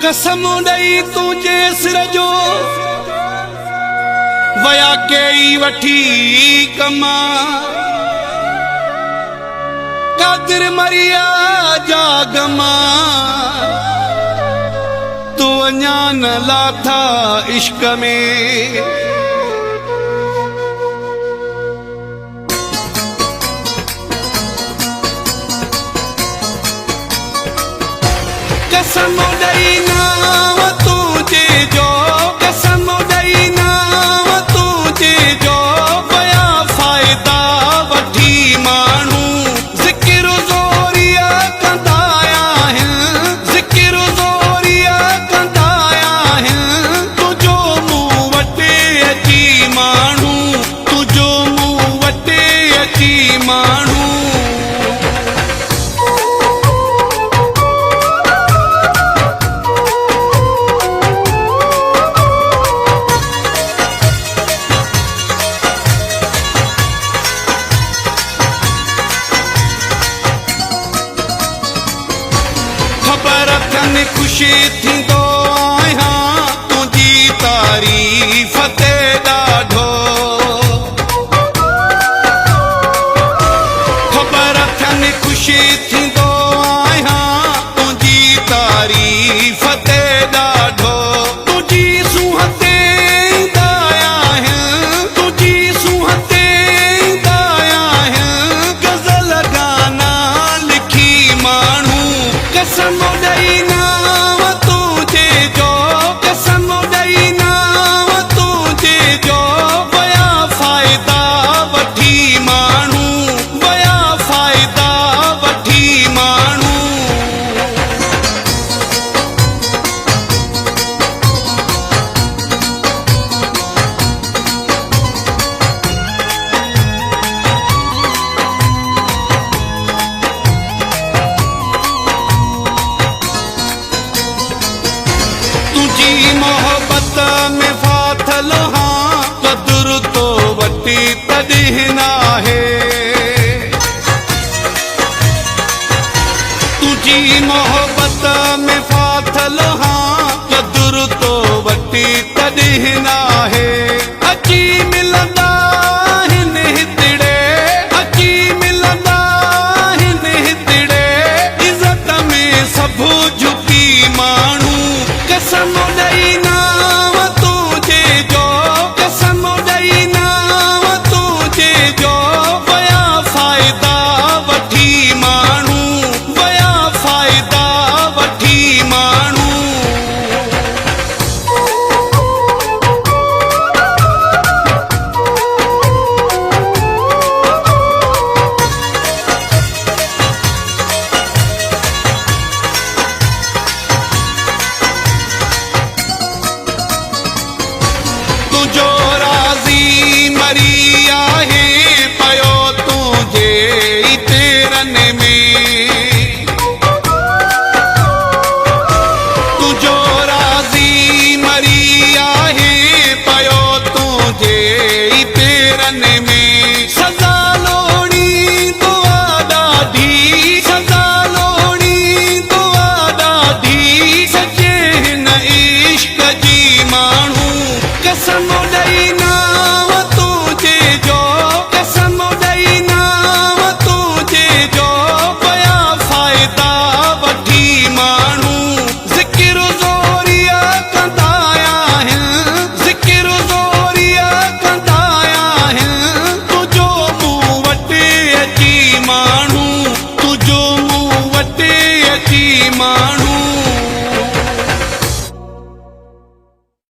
कसम ॾेई तुंहिंजे सिर जो वया कई वठी कमा कादिर मरिया जा गमा तू अञा न लाथा इश्क में कसम ॾेई नाव तुंहिंजे जो कसम ॾेई नाव तुंहिंजे जो वया फ़ाइदा वठी माण्हू ज़िक्र ज़ोरिया कंदा आहिनि ज़िक्र ज़ोरिया कंदा आहिनि तुंहिंजो मूं वटि अची माण्हू तुंहिंजो मूं वटि अची माण्हू खुशी थींदो आहियां तुंहिंजी तारीफ़ ते ॾाढो ख़बर अथनि खुशी थींदो आहियां तुंहिंजी तारीफ़ ते ॾाढो तुंहिंजी सूंहं ते ईंदा आहिनि तुंहिंजी सूंहं ते ईंदा आहिनि गज़ल गाना लिखी माण्हू कसम ॾेई मोहब्बत में फाथल हाँ कदुर तो वटी तॾहिं नाहे तुझी मोहब्बत में फाथल हाँ कदुर तो वटी तॾहिं नाहे अची मिलंदा आहिनि हितड़े अची मिलंदा आहिनि हितड़े इज़त में सभु झुकी माण्हू कसम ॾेई नाव तुंहिंजे जो कसम ॾेई नाव तुंहिंजे जो वया फ़ाइदा वठी माण्हू वया फ़ाइदा वठी माण्हू तुंहिंजो राज़ी मरी आहे पियो तुंहिंजे ई पेरनि में तुंहिंजो राज़ी मरी आहे पियो तुंहिंजे ई पेरनि में सज़ा लोड़ी दुआ ॾाढी सज़ा लोड़ी दुआ ॾाढी सचे हिन इश्क जी माण्हू कसम ॾेई नाव